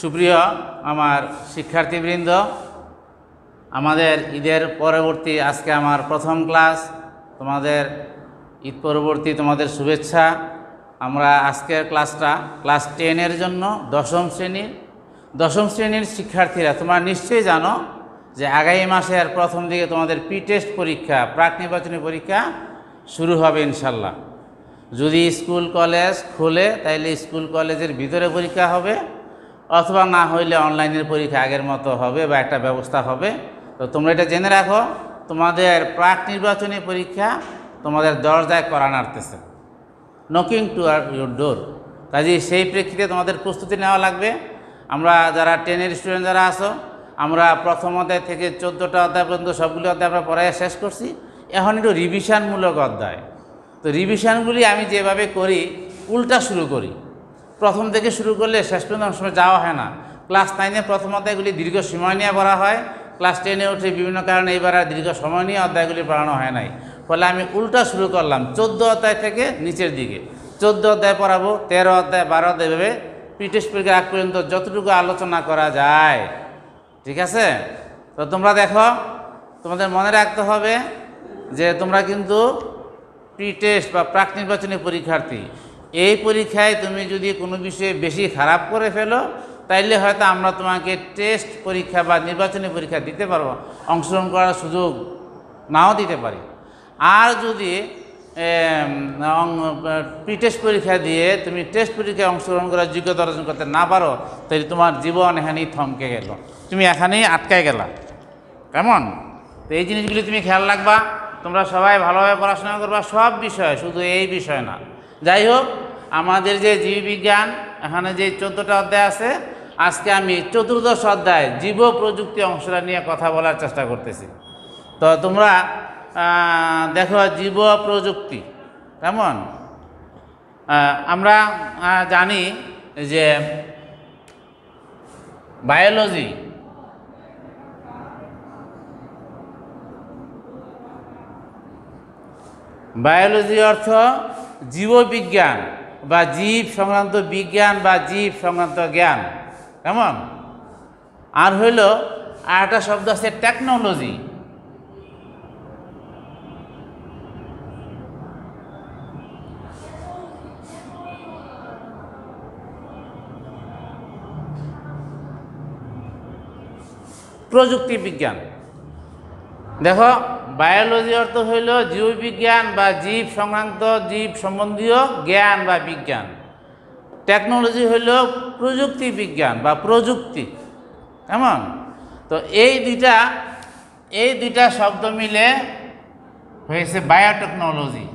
সুপ্রিয় আমার শিক্ষার্থীবৃন্দ, আমাদের ঈদের পরবর্তী আজকে আমার প্রথম ক্লাস। তোমাদের ঈদ পরবর্তী তোমাদের শুভেচ্ছা। আমরা আজকের ক্লাসটা ক্লাস 10-এর জন্য দশম শ্রেণীর শিক্ষার্থীরা তোমরা নিশ্চয়ই জানো যে আগামী মাসের প্রথম দিকে তোমাদের প্রি টেস্ট পরীক্ষা, প্রাক নির্বাচনী পরীক্ষা শুরু হবে ইনশাল্লাহ। যদি স্কুল কলেজ খোলে তাইলে স্কুল কলেজের ভিতরে পরীক্ষা হবে, অথবা না হইলে অনলাইনের পরীক্ষা আগের মতো হবে বা একটা ব্যবস্থা হবে। তো তোমরা এটা জেনে রাখো, তোমাদের প্রাক নির্বাচনী পরীক্ষা তোমাদের দরজায় করা নাড়তেছে, নকিং টু ইউর ডোর। কাজে সেই প্রেক্ষিতে তোমাদের প্রস্তুতি নেওয়া লাগবে। আমরা যারা 10-এর স্টুডেন্ট যারা আছো, আমরা প্রথম অধ্যায় থেকে 14টা অধ্যায় পর্যন্ত সবগুলি অধ্যায় আমরা পড়ায় শেষ করছি। এখন একটু রিভিশনমূলক অধ্যায়। তো রিভিশনগুলি আমি যেভাবে করি উল্টা শুরু করি। প্রথম থেকে শুরু করলে শেষ পর্যন্ত অনেক সময় যাওয়া হয় না। ক্লাস 9-এ প্রথম অধ্যায়গুলি দীর্ঘ সময় নিয়ে পড়া হয়, ক্লাস 10-এ উঠে বিভিন্ন কারণে এইবার আর দীর্ঘ সময় নিয়ে অধ্যায়গুলি পড়ানো হয় নাই। ফলে আমি উল্টা শুরু করলাম 14 অধ্যায় থেকে নিচের দিকে। 14 অধ্যায় পড়াবো, 13 অধ্যায় 12 অধ্যায় ভেবে প্রি টেস্ট পরীক্ষার আগ পর্যন্ত যতটুকু আলোচনা করা যায়। ঠিক আছে? তো তোমরা দেখো, তোমাদের মনে রাখতে হবে যে তোমরা কিন্তু প্রি টেস্ট বা প্রাক নির্বাচনী পরীক্ষার্থী। এই পরীক্ষায় তুমি যদি কোনো বিষয়ে বেশি খারাপ করে ফেলো তাইলে হয়তো আমরা তোমাকে টেস্ট পরীক্ষা বা নির্বাচনী পরীক্ষা দিতে পারবো, অংশগ্রহণ করার সুযোগ নাও দিতে পারি। আর যদি প্রি টেস্ট পরীক্ষা দিয়ে তুমি টেস্ট পরীক্ষায় অংশগ্রহণ করার যোগ্যতা অর্জন করতে না পারো তাহলে তোমার জীবন এখানেই থমকে গেল, তুমি এখানেই আটকায় গেলা। কেমন? তো এই জিনিসগুলি তুমি খেয়াল রাখবা। তোমরা সবাই ভালোভাবে পড়াশোনা করবা, সব বিষয়, শুধু এই বিষয় না। যাই হোক, আমাদের যে জীববিজ্ঞান এখানে যে 14টা অধ্যায় আছে, আজকে আমি 14দশ অধ্যায় জীব প্রযুক্তি অংশটা নিয়ে কথা বলার চেষ্টা করতেছি। তো তোমরা দেখো, জীব প্রযুক্তি কেমন? আমরা জানি যে বায়োলজি অর্থ জীববিজ্ঞান বা জীব সংক্রান্ত বিজ্ঞান বা জীব সংক্রান্ত জ্ঞান। কেমন? আর হইল আরেকটা শব্দ আছে টেকনোলজি। প্রযুক্তি বিজ্ঞান। দেখো, বায়োলজি অর্থ হইল জীববিজ্ঞান বা জীব সংক্রান্ত জীব সম্বন্ধীয় জ্ঞান বা বিজ্ঞান। টেকনোলজি হইল প্রযুক্তি বিজ্ঞান বা প্রযুক্তি। কেমন? তো এই দুইটা শব্দ মিলে হয়েছে বায়োটেকনোলজি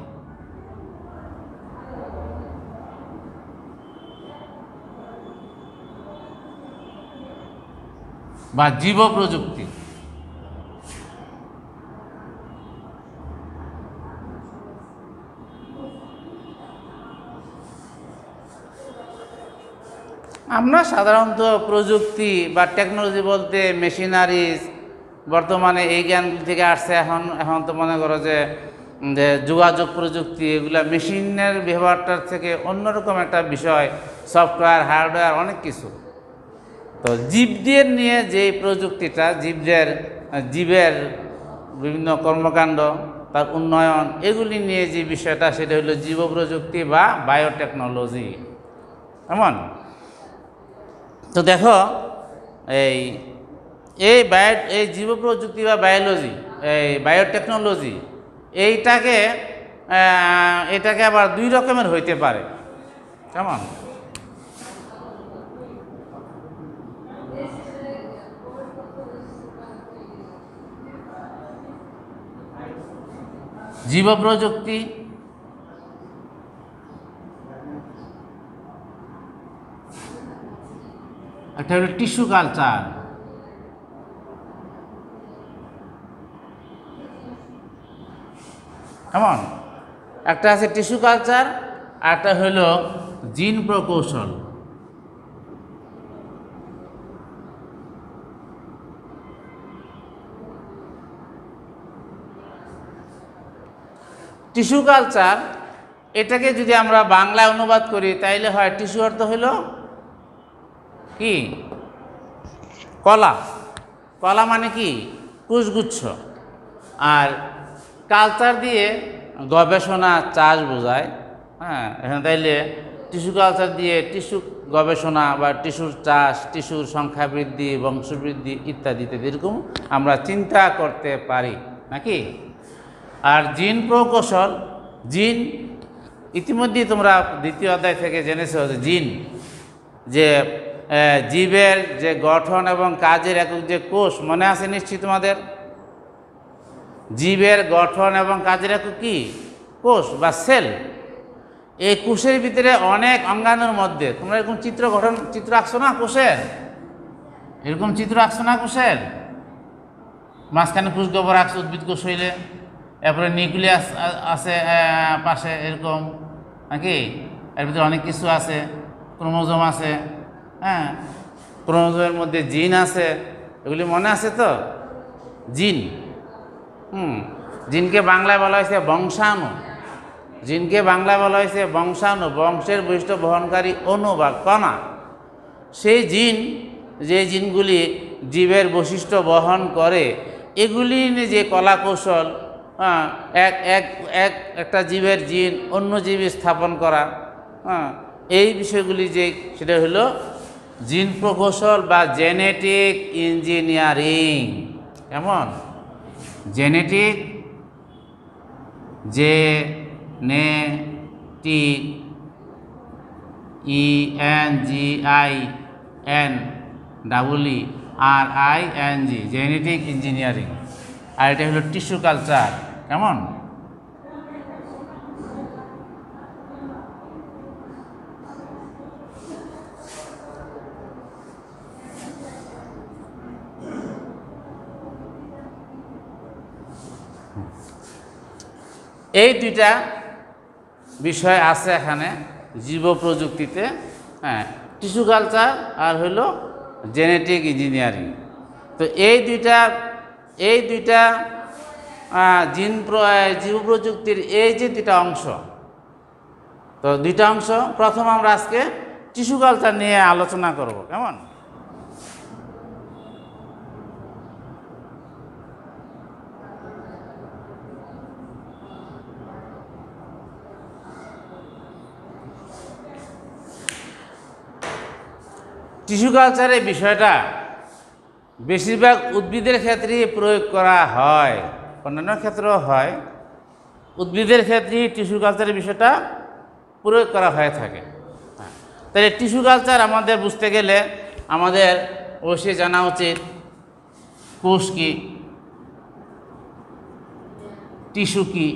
বা জীব প্রযুক্তি। আমরা সাধারণত প্রযুক্তি বা টেকনোলজি বলতে মেশিনারিজ, বর্তমানে এই জ্ঞানগুলি থেকে আসছে। এখন তো মনে করো যে যোগাযোগ প্রযুক্তি, এগুলা মেশিনের ব্যবহারটার থেকে অন্যরকম একটা বিষয়, সফটওয়্যার, হার্ডওয়্যার, অনেক কিছু। তো জীবদের নিয়ে যে প্রযুক্তিটা, জীবের বিভিন্ন কর্মকাণ্ড, তার উন্নয়ন, এগুলি নিয়ে যে বিষয়টা, সেটা হলো জীব প্রযুক্তি বা বায়োটেকনোলজি। কেমন? তো দেখো, এই জীব প্রযুক্তি বা বায়োটেকনোলজি এটাকে আবার দুই রকমের হইতে পারে। কেমন? জীব প্রযুক্তি একটা হলো টিস্যু কালচার। কেমন? একটা আছে টিস্যু কালচার, আর একটা হলো জিন প্রকৌশল। টিস্যু কালচার এটাকে যদি আমরা বাংলায় অনুবাদ করি তাইলে হয় টিস্যু অর্থ হলো কি কলা, কলা মানে কি কুশগুচ্ছ। আর কালচার দিয়ে গবেষণা চাষ বোঝায়। হ্যাঁ, এখানে তাইলে টিস্যু কালচার দিয়ে টিস্যু গবেষণা বা টিস্যুর চাষ, টিস্যুর সংখ্যা বৃদ্ধি, বংশবৃদ্ধি ইত্যাদি ইত্যাদি এরকম আমরা চিন্তা করতে পারি নাকি। আর জিন প্রকৌশল, জিন ইতিমধ্যেই তোমরা দ্বিতীয় অধ্যায় থেকে জেনেছো যে জিন যে জীবের যে গঠন এবং কাজের একক যে কোষ, মনে আছে নিশ্চয়ই তোমাদের? জীবের গঠন এবং কাজের একক কি? কোষ বা সেল। এই কোষের ভিতরে অনেক অঙ্গাণুর মধ্যে তোমরা এরকম চিত্র আঁকছো না কোষের? এরকম চিত্র আঁকছো না কোষের? মাঝখানে কোষ গোবর আঁকছো উদ্ভিদ কোষ হইলে, এরপরে নিউক্লিয়াস আছে পাশে এরকম নাকি, এর ভিতরে অনেক কিছু আছে, ক্রোমোজোম আছে। হ্যাঁ, ক্রোমোজোমের মধ্যে জিন আছে, এগুলি মনে আছে তো? জিন, জিনকে বাংলায় বলা হয়েছে বংশাণু। জিনকে বাংলায় বলা হয়েছে বংশাণু, বংশের বৈশিষ্ট্য বহনকারী অণু বা কণা। সেই জিন, যে জিনগুলি জীবের বৈশিষ্ট্য বহন করে, এগুলি নিয়ে যে কলা কৌশল, একটা জীবের জিন অন্য জীবে স্থাপন করা, এই বিষয়গুলি যে সেটা হলো জিন প্রকৌশল বা জেনেটিক ইঞ্জিনিয়ারিং। কেমন? Genetic, genetic, ENGINERING, genetic engineering. আর এটা হলো টিস্যু কালচার। কেমন? এই দুইটা বিষয় আছে এখানে জীব প্রযুক্তিতে। হ্যাঁ, টিস্যু কালচার আর হইল জেনেটিক ইঞ্জিনিয়ারিং। তো এই দুইটা জীব প্রযুক্তির এই যে দুইটা অংশ, তো দুইটা অংশ প্রথম আমরা আজকে টিস্যু কালচার নিয়ে আলোচনা করব। কেমন? টিস্যু কালচারের বিষয়টা বেশিরভাগ উদ্ভিদের ক্ষেত্রে প্রয়োগ করা হয়, অন্যান্য ক্ষেত্রেও হয়। উদ্ভিদের ক্ষেত্রে টিস্যু কালচারের বিষয়টা প্রয়োগ করা হয়ে থাকে। তাহলে টিস্যু কালচার আমাদের বুঝতে গেলে আমাদের অবশ্যই জানা উচিত কোষ কি, টিস্যু কি,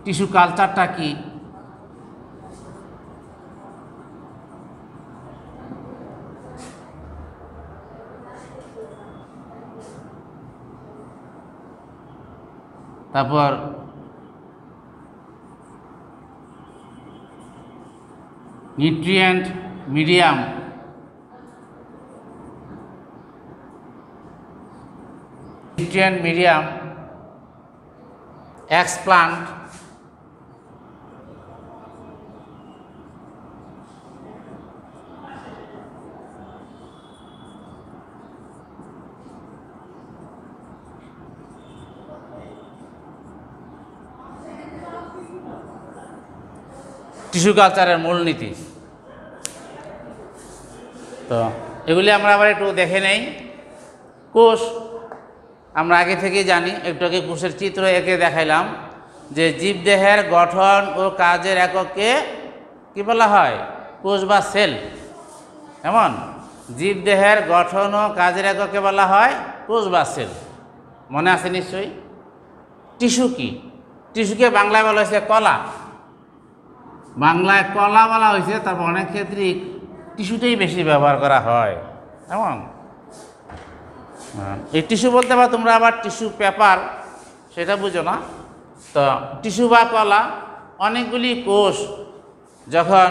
টিস্যু কালচারটা কি, তারপর নিউট্রিয়েন্ট মিডিয়াম, এক্সপ্লান্ট, টিস্যু কালচারের মূলনীতি। তো এগুলি আমরা আবার একটু দেখে নেই। কোষ আমরা আগে থেকেই জানি, একটু আগে কোষের চিত্র এঁকে দেখাইলাম যে জীবদেহের গঠন ও কাজের এককে কী বলা হয়? কোষ বা সেল। এমন জীবদেহের গঠন ও কাজের এককে বলা হয় কোষ বা সেল। মনে আছে নিশ্চয়ই? টিস্যু কি? টিস্যুকে বাংলায় বলা হয়েছে কলা, বাংলায় কলা বলা হয়েছে। তারপর অনেক ক্ষেত্রেই টিস্যুটাই বেশি ব্যবহার করা হয়। এমন এই টিস্যু বলতে পারো তোমরা, আবার টিস্যু পেপার সেটা বুঝো না। তো টিস্যু বা কলা অনেকগুলি কোষ, যখন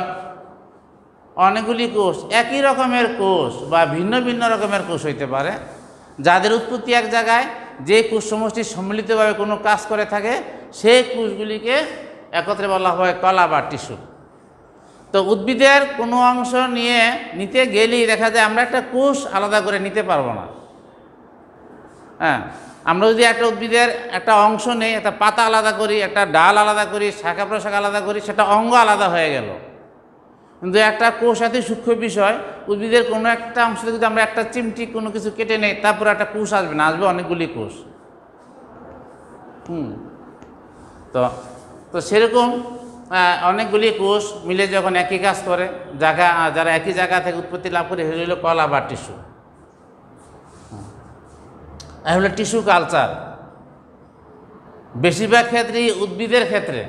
অনেকগুলি কোষ একই রকমের কোষ বা ভিন্ন ভিন্ন রকমের কোষ হইতে পারে, যাদের উৎপত্তি এক জায়গায়, যে কোষ সমষ্টি সম্মিলিতভাবে কোনো কাজ করে থাকে, সেই কোষগুলিকে একত্রে বলা হয় কলা বা টিস্যু। তো উদ্ভিদের কোনো অংশ নিতে গেলেই দেখা যায় আমরা একটা কোষ আলাদা করে নিতে পারবো না। হ্যাঁ, আমরা যদি একটা উদ্ভিদের একটা অংশ নেই, একটা পাতা আলাদা করি, একটা ডাল আলাদা করি, শাখা প্রশাখা আলাদা করি, সেটা অঙ্গ আলাদা হয়ে গেল। কিন্তু একটা কোষ এত সূক্ষ্ম বিষয়, উদ্ভিদের কোনো একটা অংশ থেকে যদি আমরা একটা চিমটি কোনো কিছু কেটে নেই, তারপরে একটা কোষ আসবে না, আসবে অনেকগুলি কোষ। তো তো সেরকম অনেকগুলি কোষ মিলে যখন একই কাজ করে, যারা একই জায়গা থেকে উৎপত্তি লাভ করে, সেগুলো হলো কলা বা টিস্যু। হলো টিস্যু কালচার। বেশিরভাগ ক্ষেত্রেই উদ্ভিদের ক্ষেত্রে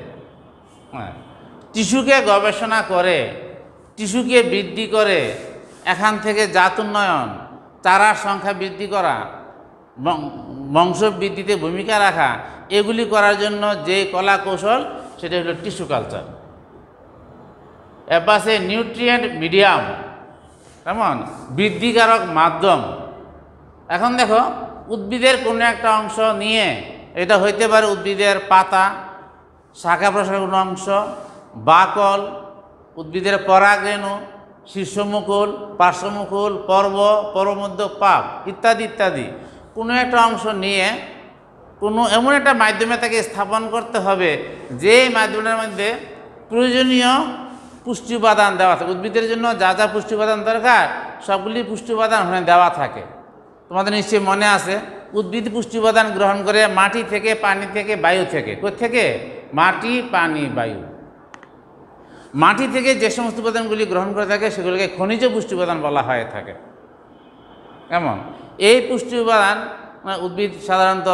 টিস্যুকে গবেষণা করে, টিস্যুকে বৃদ্ধি করে, এখান থেকে জাত উন্নয়ন, চারার সংখ্যা বৃদ্ধি করা, বংশ বৃদ্ধিতে ভূমিকা রাখা, এগুলি করার জন্য যে কলা কৌশল, সেটা হলো টিস্যু কালচার। এবার সে নিউট্রিয়েন্ট মিডিয়াম, কেমন বৃদ্ধিকারক মাধ্যম। এখন দেখো, উদ্ভিদের কোনো একটা অংশ নিয়ে, এটা হইতে পারে উদ্ভিদের পাতা, শাখা প্রশাখার কোনো অংশ, বাকল, উদ্ভিদের পরাগরেণু, শীর্ষমুকুল, পার্শ্বমুকুল, পর্ব, পর্বমধ্য পাপ ইত্যাদি ইত্যাদি, কোনো একটা অংশ নিয়ে এমন একটা মাধ্যমে তাকে স্থাপন করতে হবে যে মাধ্যমের মধ্যে প্রয়োজনীয় পুষ্টি উপাদান দেওয়া থাকে। উদ্ভিদের জন্য যা যা পুষ্টি উপাদান দরকার, সবগুলি পুষ্টি উপাদান ওখানে দেওয়া থাকে। তোমাদের নিশ্চয়ই মনে আছে, উদ্ভিদ পুষ্টি উপাদান গ্রহণ করে মাটি থেকে, পানি থেকে, বায়ু থেকে। কোত্থেকে? মাটি, পানি, বায়ু। মাটি থেকে যে সমস্ত উপাদানগুলি গ্রহণ করে থাকে, সেগুলিকে খনিজ পুষ্টি উপাদান বলা হয়ে থাকে। কেমন এই পুষ্টি উপাদান উদ্ভিদ সাধারণত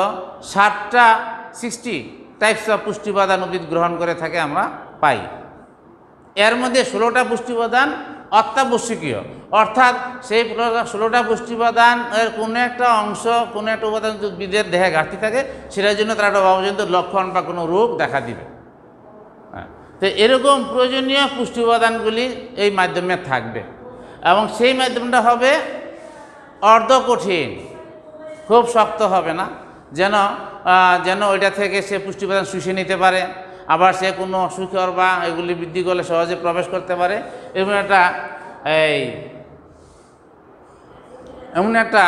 60 টাইপস অফ পুষ্টি উপাদান উদ্ভিদ গ্রহণ করে থাকে, আমরা পাই। এর মধ্যে 16টা পুষ্টি উপাদান অত্যাবশ্যকীয়, অর্থাৎ সেই 16টা পুষ্টি উপাদানের কোনো একটা অংশ, কোনো একটা উপাদান যদি উদ্ভিদের দেহে ঘাটতি থাকে, সেটার জন্য তার একটা অবজনিত লক্ষণ বা কোনো রোগ দেখা দিবে। তো এরকম প্রয়োজনীয় পুষ্টি উপাদানগুলি এই মাধ্যমে থাকবে, এবং সেই মাধ্যমটা হবে অর্ধ কঠিন, খুব শক্ত হবে না, যেন ওইটা থেকে সে পুষ্টি উপাদান শুষে নিতে পারে, আবার সে কোনো শিকড় বা এগুলি বৃদ্ধি করলে সহজে প্রবেশ করতে পারে। এমন একটা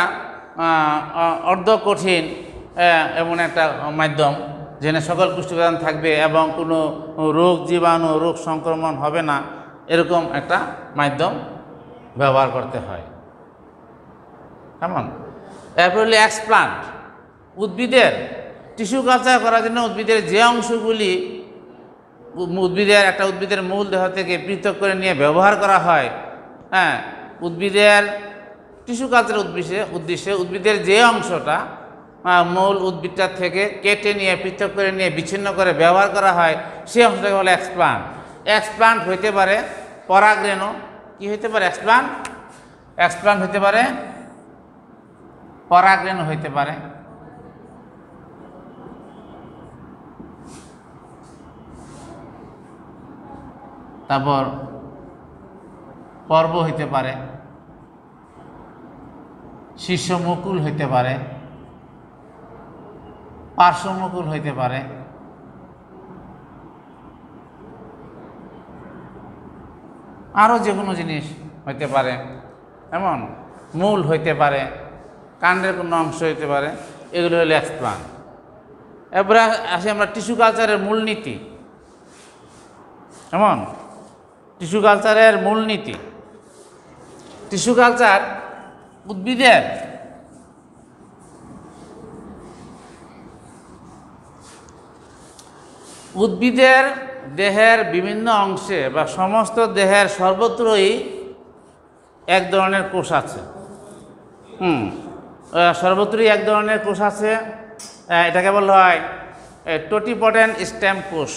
অর্ধ কঠিন এমন একটা মাধ্যম, যেখানে সকল পুষ্টি উপাদান থাকবে এবং কোনো রোগ জীবাণু, রোগ সংক্রমণ হবে না, এরকম একটা মাধ্যম ব্যবহার করতে হয়। কেমন? এরপর হলো এক্সপ্লান্ট। উদ্ভিদের টিস্যু কালচার করার জন্য উদ্ভিদের যে অংশগুলি উদ্ভিদের মূল দেহ থেকে পৃথক করে নিয়ে ব্যবহার করা হয়, উদ্ভিদের টিস্যু কালচারের উদ্দেশ্যে উদ্ভিদের যে অংশটা মূল উদ্ভিদটার থেকে কেটে নিয়ে, পৃথক করে নিয়ে, বিচ্ছিন্ন করে ব্যবহার করা হয়, সেই অংশটাকে হলো এক্সপ্লান্ট। এক্সপ্লান্ট হইতে পারে পরাগরেণু। কি হইতে পারে? এক্সপ্লান্ট হইতে পারে পরাগরেণু, হইতে পারে তারপর পর্ব হইতে পারে, শীর্ষমুকুল হইতে পারে, পার্শ্বমুকুল হইতে পারে, আরও যে কোনো জিনিস হইতে পারে, এমন মূল হইতে পারে, কাণ্ডের কোনো অংশ হইতে পারে। এগুলো হলো এক্সপ্লান্ট। এরপরে আসি আমরা টিস্যু কালচারের মূলনীতি। এমন টিস্যু কালচারের মূলনীতি, টিস্যু কালচার উদ্ভিদের দেহের বিভিন্ন অংশে বা সমস্ত দেহের সর্বত্রই এক ধরনের কোষ আছে। সর্বত্রই এক ধরনের কোষ আছে, এটাকে বলা হয় টোটিপটেন্ট স্টেম কোষ।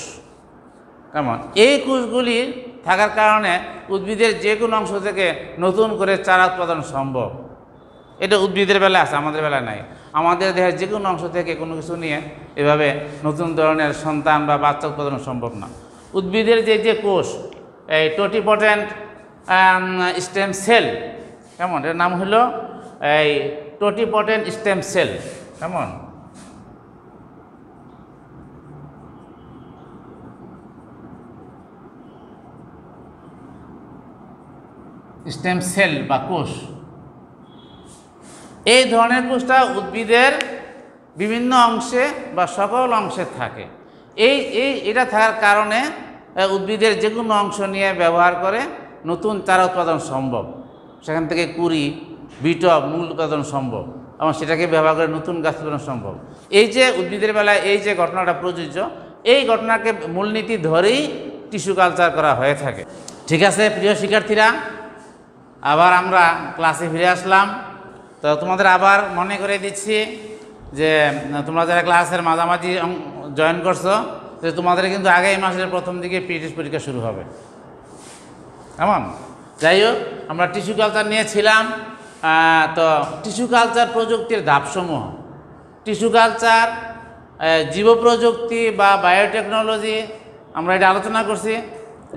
কেমন? এই কোষগুলি থাকার কারণে উদ্ভিদের যে কোনো অংশ থেকে নতুন করে চারা উৎপাদন সম্ভব। এটা উদ্ভিদের বেলায় আছে, আমাদের বেলায় নাই। আমাদের দেহের যে কোনো অংশ থেকে কোনো কিছু নিয়ে এভাবে নতুন ধরনের সন্তান বা বাচ্চা উৎপাদন সম্ভব না। উদ্ভিদের যে কোষ, এই টোটিপটেন্ট স্টেম সেল, কেমন? এর নাম হলো এই টোটিপটেন্ট স্টেম সেল। কেমন? স্টেম সেল বা কোষ। এই ধরনের কোষটা উদ্ভিদের বিভিন্ন অংশে বা সকল অংশে থাকে। এটা থাকার কারণে উদ্ভিদের যে কোনো অংশ নিয়ে ব্যবহার করে নতুন চারা উৎপাদন সম্ভব, সেখান থেকে কুড়ি বিটব মূল উৎপাদন সম্ভব এবং সেটাকে ব্যবহার করে নতুন গাছ উৎপাদন সম্ভব। এই যে উদ্ভিদের বেলায় এই যে ঘটনাটা প্রযোজ্য, এই ঘটনাকে মূলনীতি ধরেই টিস্যু কালচার করা হয়ে থাকে। ঠিক আছে প্রিয় শিক্ষার্থীরা, আবার আমরা ক্লাসে ফিরে আসলাম। তো তোমাদের আবার মনে করে দিচ্ছি যে তোমরা যারা ক্লাসের মাঝামাঝি জয়েন করছো, তো তোমাদের কিন্তু আগামী মাসের প্রথম দিকে পিটিএস পরীক্ষা শুরু হবে। কেমন? যাই হোক, আমরা টিস্যু কালচার নিয়েছিলাম। তো টিস্যু কালচার প্রযুক্তির ধাপসমূহ, টিস্যু কালচার, জীব প্রযুক্তি বা বায়োটেকনোলজি, আমরা এটা আলোচনা করছি।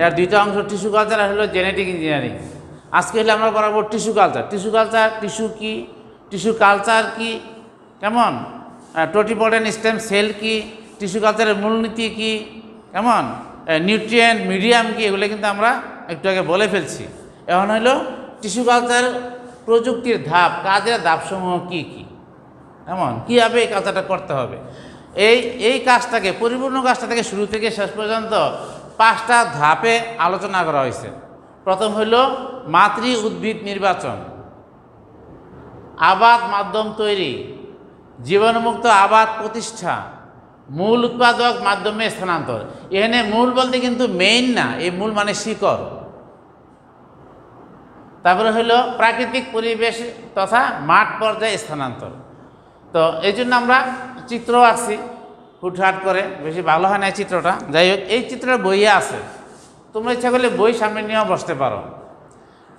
এর দুইটা অংশ, টিস্যু কালচার আর হলো জেনেটিক ইঞ্জিনিয়ারিং। আজকে হলে আমরা পড়াবো tissue culture. Tissue culture, tissue কি, টিস্যু কালচার কি, কেমন, টোটিপটেন্ট স্টেম সেল কি, টিস্যু কালচারের মূলনীতি কি, কেমন, নিউট্রিয়েন্ট মিডিয়াম কি, এগুলো কিন্তু আমরা একটু আগে বলে ফেলছি। এখন হলো টিস্যু কালচার প্রযুক্তির ধাপ, কাজের ধাপসমূহ কি কি, কেমন, কীভাবে এই কাজটা করতে হবে। এই কাজটাকে, পরিপূর্ণ কাজটা থেকে শুরু থেকে শেষ পর্যন্ত 5টা ধাপে আলোচনা করা হয়েছে। প্রথম হইল মাতৃ উদ্ভিদ নির্বাচন, আবাদ মাধ্যম তৈরি, জীবাণুমুক্ত আবাদ প্রতিষ্ঠা, মূল উৎপাদক মাধ্যমে স্থানান্তর। এখানে মূল বলতে কিন্তু মেইন না, এই মূল মানে শিকড়। তারপরে হলো প্রাকৃতিক পরিবেশ তথা মাঠ পর্যায়ে স্থানান্তর। তো এই জন্য আমরা চিত্র আঁকছি হুটহাট করে, বেশি ভালো হয় না এই চিত্রটা। যাই হোক, এই চিত্রটা বইয়ে আছে, তোমরা ইচ্ছা করলে বই সামনে নিয়েও বসতে পারো।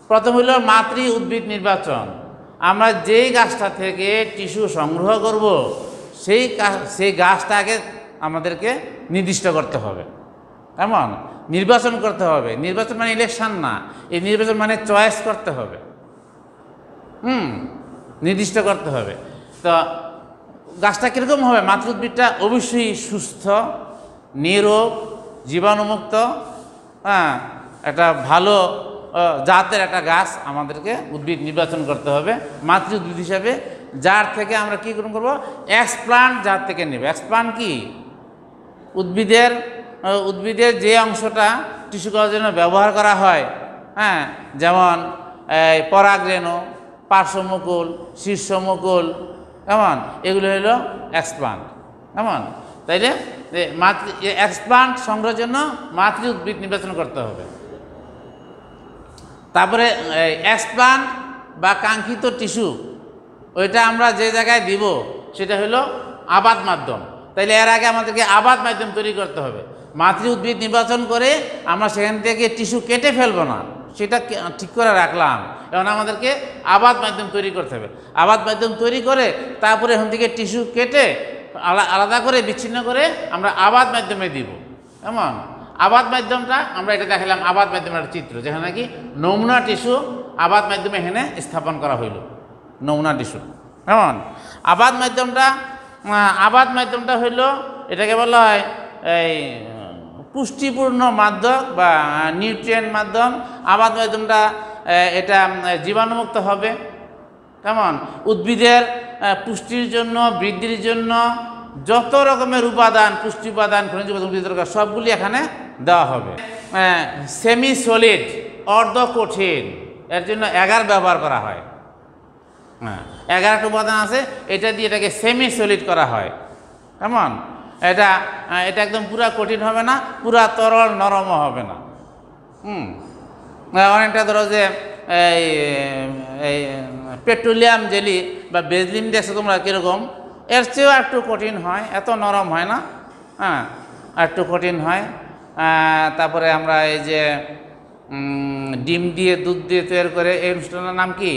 প্রথম হলো মাতৃ উদ্ভিদ নির্বাচন। আমরা যেই গাছটা থেকে টিস্যু সংগ্রহ করব, সেই গাছটাকে আমাদেরকে নির্দিষ্ট করতে হবে, কেমন, নির্বাচন করতে হবে। নির্বাচন মানে ইলেকশন না, এই নির্বাচন মানে চয়েস করতে হবে, নির্দিষ্ট করতে হবে। তো গাছটা কীরকম হবে? মাতৃ উদ্ভিদটা অবশ্যই সুস্থ, নিরোগ, জীবাণুমুক্ত, একটা ভালো জাতের একটা গাছ আমাদেরকে উদ্ভিদ নির্বাচন করতে হবে মাতৃ উদ্ভিদ হিসাবে, যার থেকে আমরা কী করবো, এক্সপ্লান্ট জাত থেকে নেব। এক্সপ্লান্ট কি? উদ্ভিদের যে অংশটা টিস্যু করার জন্য ব্যবহার করা হয়, যেমন পরাগরেণু, পার্শ্বমুকুল, শীর্ষমুকুল, কেমন, এগুলো হলো এক্সপ্লান্ট, কেমন। তাইলে এক্সপ্লান্ট সংগ্রহের জন্য মাতৃ উদ্ভিদ নির্বাচন করতে হবে। তারপরে এক্সপ্লান্ট বা কাঙ্ক্ষিত টিস্যু, ওইটা আমরা যে জায়গায় দিব সেটা হলো আবাদ মাধ্যম। তাইলে এর আগে আমাদেরকে আবাদ মাধ্যম তৈরি করতে হবে। মাতৃ উদ্ভিদ নির্বাচন করে আমরা সেখান থেকে টিস্যু কেটে ফেলবো না, সেটা ঠিক করে রাখলাম। এখন আমাদেরকে আবাদ মাধ্যম তৈরি করতে হবে। আবাদ মাধ্যম তৈরি করে তারপরে এখান থেকে টিস্যু কেটে আলাদা করে বিচ্ছিন্ন করে আমরা আবাদ মাধ্যমে দিব, কেমন। আবাদ মাধ্যমটা আমরা এটা দেখালাম, আবাদ মাধ্যমের একটা চিত্র, যেখানে নাকি নমুনা টিস্যু আবাদ মাধ্যমে এখানে স্থাপন করা হইল, নমুনা টিস্যু, কেমন। আবাদ মাধ্যমটা হইল, এটাকে বলা হয় এই পুষ্টিপূর্ণ মাধ্যম বা নিউট্রিয়েন্ট মাধ্যম। আবাদ মাধ্যমটা এটা জীবাণুমুক্ত হবে, কেমন। উদ্ভিদের পুষ্টির জন্য, বৃদ্ধির জন্য যত রকমের উপাদান, পুষ্টি উপাদান, খনিজ উপাদান দরকার, সবগুলি এখানে দেওয়া হবে। সেমি সলিড, অর্ধ কঠিন, এর জন্য এগার ব্যবহার করা হয়। 11টা উপাদান আছে, এটা দিয়ে এটাকে সেমি সলিড করা হয়, কেমন। এটা একদম পুরা কঠিন হবে না, পুরা তরল নরমও হবে না। অনেকটা ধরো যে এই পেট্রোলিয়াম জেলি বা বেজলিন দেখছো তোমরা কীরকম, এর চেয়েও একটু কঠিন হয়, এত নরম হয় না, একটু কঠিন হয়। তারপরে আমরা এই যে ডিম দিয়ে দুধ দিয়ে তৈরি করে, এই অনুষ্ঠানের নাম কি,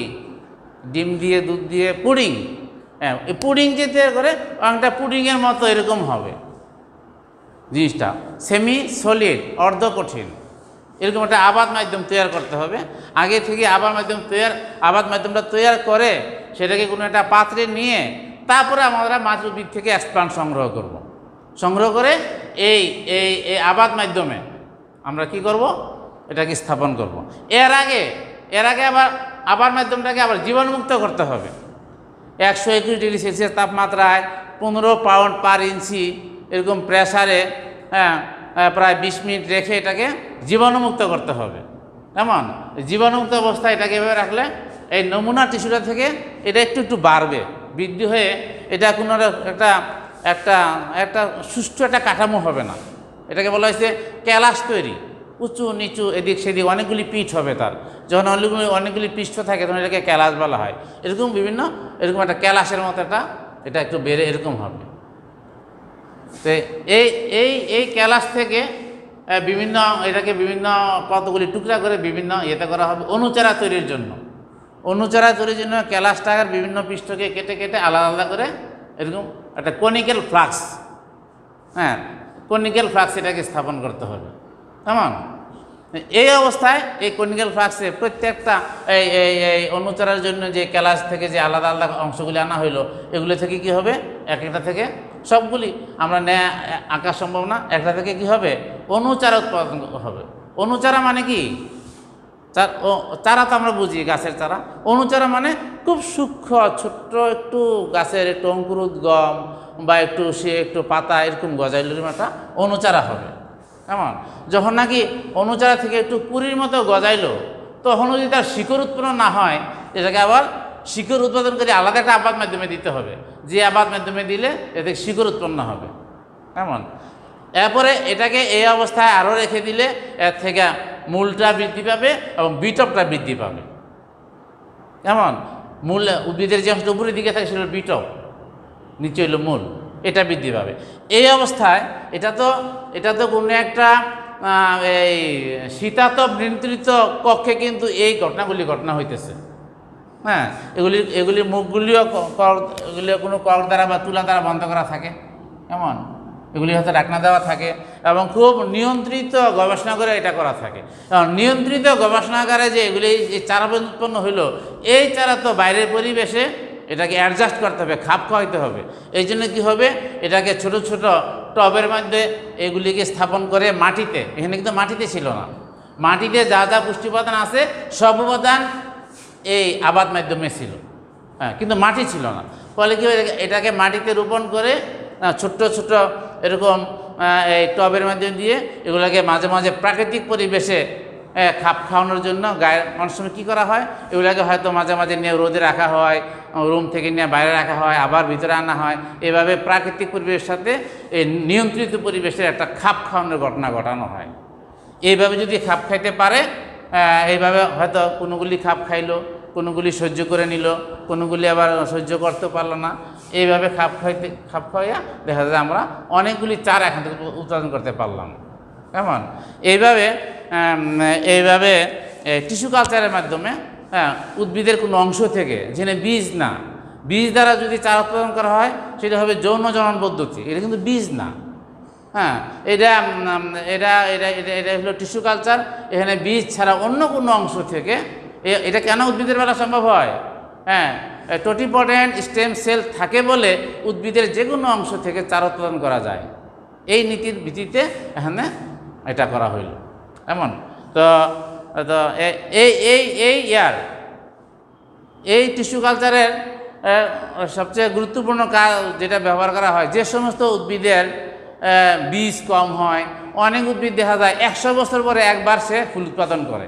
ডিম দিয়ে দুধ দিয়ে পুডিং, এই পুডিং যে তৈরি করে অনেকটা পুডিংয়ের মতো এরকম হবে জিনিসটা, সেমি সলিড, অর্ধ কঠিন। এরকম একটা আবাদ মাধ্যম তৈরি করতে হবে। আগে থেকে আবাদ মাধ্যমটা তৈরি করে সেটাকে কোনো একটা পাত্রে নিয়ে তারপরে আমরা মাতৃ উদ্ভিদ থেকে এক্সপ্লান্ট সংগ্রহ করে এই আবাদ মাধ্যমে আমরা কি করব, এটাকে স্থাপন করব। এর আগে এর আগে আবার মাধ্যমটাকে আবার জীবাণুমুক্ত করতে হবে। 121 ডিগ্রি সেলসিয়াস তাপমাত্রায় 15 পাউন্ড পার ইঞ্চি এরকম প্রেসারে প্রায় 20 মিনিট রেখে এটাকে জীবাণুমুক্ত করতে হবে। কেমন? জীবাণুমুক্ত অবস্থায় এটাকে এভাবে রাখলে এই নমুনা টিস্যুটা থেকে এটা একটু বাড়বে, বৃদ্ধি হয়ে এটা কোনো একটা সুষ্ঠু একটা কাঠামো হবে না। এটাকে বলা হয়েছে ক্যালাস তৈরি, উঁচু নিচু এদিক সেদিক অনেকগুলি পিঠ হবে তার। যখন অনেকগুলি পৃষ্ঠ থাকে তখন এটাকে ক্যালাস বলা হয়। এরকম একটা ক্যালাসের মতো এটা একটু বেড়ে এরকম হবে। তো এই ক্যালাস থেকে এটাকে বিভিন্ন কতগুলি টুকরা করে বিভিন্ন ইয়েতে করা হবে অনুচারা তৈরির জন্য। অনুচারা তৈরির জন্য ক্যালাসটার বিভিন্ন পৃষ্ঠকে কেটে কেটে আলাদা আলাদা করে এরকম একটা কনিক্যাল ফ্লাক্স, কনিক্যাল ফ্লাক্স এটাকে স্থাপন করতে হবে। কেমন? এই অবস্থায় এই কনিক্যাল ফ্লাক্সে প্রত্যেকটা এই অনুচারার জন্য যে ক্যালাস থেকে যে আলাদা আলাদা অংশগুলি আনা হইলো, এগুলো থেকে কি হবে, একটা থেকে সবগুলি আমরা আঁকা সম্ভব না, একটা থেকে কি হবে অনুচারা উৎপাদন হবে। অনুচারা মানে কি? চারা তো আমরা বুঝি গাছের চারা। অনুচারা মানে খুব সূক্ষ্ম ছোট্ট একটু গাছের একটু অঙ্কুরোদ্গম বা একটু পাতা এরকম গজাইলের একটা অনুচারা হবে। কেমন? যখন নাকি অনুচারা থেকে একটু পুরীর মতো গজাইলো, তখন যদি তার শিকড় উৎপন্ন না হয়, এটাকে আবার শিকড় উৎপাদন করে আলাদা একটা আবাদ মাধ্যমে দিতে হবে, যে আবাদ মাধ্যমে দিলে এতে শিকড় উৎপন্ন হবে। কেমন? এরপরে এটাকে এই অবস্থায় আরও রেখে দিলে এর থেকে মূলটা বৃদ্ধি পাবে এবং বিটপটা বৃদ্ধি পাবে। কেমন? মূল উদ্ভিদের যে অংশটা উপরের দিকে থাকে সেটা বিটপ, নিচে হইল মূল, এটা বৃদ্ধি পাবে। এই অবস্থায় এটা তো কোনো একটা এই শীতাতপ নিয়ন্ত্রিত কক্ষে কিন্তু এই ঘটনা হইতেছে। এগুলির মুখগুলিও কোনো কক দ্বারা বা তুলা দ্বারা বন্ধ করা থাকে। কেমন? এগুলি হয়তো ঢাকনা দেওয়া থাকে এবং খুব নিয়ন্ত্রিত গবেষণাগারে এটা করা থাকে। এবং নিয়ন্ত্রিত গবেষণাগারে যে এগুলি এই চারা উৎপন্ন হইল, এই চারা তো বাইরের পরিবেশে এটাকে অ্যাডজাস্ট করতে হবে, খাপ খাওয়াইতে হবে। এই জন্য কী হবে, এটাকে ছোট ছোট টবের মধ্যে এগুলিকে স্থাপন করে মাটিতে। এখানে কিন্তু মাটিতে ছিল না, মাটিতে যা যা পুষ্টি উপাদান আছে সব উপাদান এই আবাদ মাধ্যমে ছিল, কিন্তু মাটি ছিল না। ফলে কি এটাকে মাটিতে রোপণ করে ছোট্ট ছোট্ট এরকম এই টবের মাধ্যমে দিয়ে এগুলোকে মাঝে মাঝে প্রাকৃতিক পরিবেশে খাপ খাওয়ানোর জন্য গায়ের অনেক সময় কী করা হয়, এগুলোকে হয়তো মাঝে মাঝে নিয়ে রোদে রাখা হয়, রুম থেকে নিয়ে বাইরে রাখা হয়, আবার ভিতরে আনা হয়। এভাবে প্রাকৃতিক পরিবেশের সাথে এই নিয়ন্ত্রিত পরিবেশের একটা খাপ খাওয়ানোর ঘটনা ঘটানো হয়। এইভাবে যদি খাপ খাইতে পারে, এইভাবে হয়তো কোনোগুলি খাপ খাইলো, কোনোগুলি সহ্য করে নিল, কোনোগুলি আবার সহ্য করতে পারলো না। এইভাবে খাপ খাওয়াইয়া দেখা যায় আমরা অনেকগুলি চারা এখান থেকে উৎপাদন করতে পারলাম। কেমন? এইভাবে টিস্যু কালচারের মাধ্যমে উদ্ভিদের কোনো অংশ থেকে, যেখানে বীজ দ্বারা যদি চারা উৎপাদন করা হয় সেটা হবে যৌন জনন পদ্ধতি। এটা কিন্তু বীজ না। এটা হলো টিস্যু কালচার। এখানে বীজ ছাড়া অন্য কোনো অংশ থেকে, এটা কেন উদ্ভিদের বেলা সম্ভব হয়? টোটিপটেন্ট স্টেম সেল থাকে বলে উদ্ভিদের যে কোনো অংশ থেকে চারা উৎপাদন করা যায়। এই নীতির ভিত্তিতে এখানে এটা করা হইল। এমন তো এই টিস্যু কালচারের সবচেয়ে গুরুত্বপূর্ণ কাজ যেটা ব্যবহার করা হয়, যে সমস্ত উদ্ভিদের বীজ কম হয়, অনেক উদ্ভিদ দেখা যায় 100 বছর পরে একবার সে ফুল উৎপাদন করে।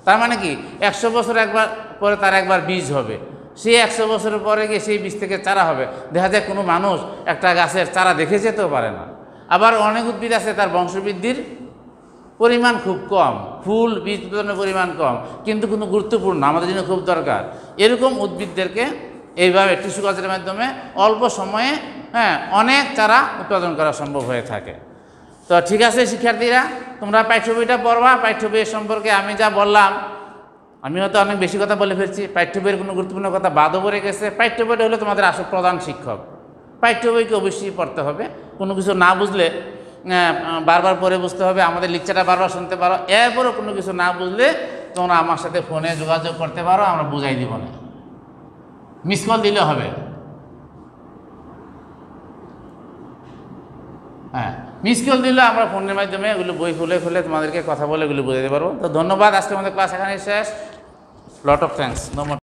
তার মানে কি 100 বছর একবার পরে তার একবার বীজ হবে, সেই 100 বছরের পরে গিয়ে সেই বীজ থেকে চারা হবে। দেখা যায় কোনো মানুষ একটা গাছের চারা দেখে যেতেও পারে না। আবার অনেক উদ্ভিদ আছে তার বংশবৃদ্ধির পরিমাণ খুব কম, ফুল বীজ উৎপাদনের পরিমাণ কম, কিন্তু কোনো গুরুত্বপূর্ণ, আমাদের জন্য খুব দরকার। এরকম উদ্ভিদদেরকে এইভাবে টিস্যু কালচারের মাধ্যমে অল্প সময়ে অনেক চারা উৎপাদন করা সম্ভব হয়ে থাকে। তো ঠিক আছে শিক্ষার্থীরা, তোমরা পাঠ্য বইটা পড়বা। পাঠ্য বইয়ের সম্পর্কে আমি যা বললাম, আমি হয়তো অনেক বেশি কথা বলে ফেলছি। পাঠ্য বইয়ের কোনো গুরুত্বপূর্ণ কথা বাদও পড়ে গেছে। পাঠ্য বইটা হলো তোমাদের আসল প্রধান শিক্ষক। পাঠ্য বইকে অবশ্যই পড়তে হবে। কোনো কিছু না বুঝলে বারবার পরে বুঝতে হবে, আমাদের লেকচারটা বারবার শুনতে পারো। এরপরও কোনো কিছু না বুঝলে তোমরা আমার সাথে ফোনে যোগাযোগ করতে পারো, আমরা বুঝাই দিব না, মিস কল দিলে হবে। মিস কল দিলে আমরা ফোনের মাধ্যমে এগুলো বই খুলে তোমাদেরকে কথা বলে এগুলো বুঝাতে পারবো। তো ধন্যবাদ, আজকে আমাদের ক্লাস এখানে শেষ। Lot of thanks. No more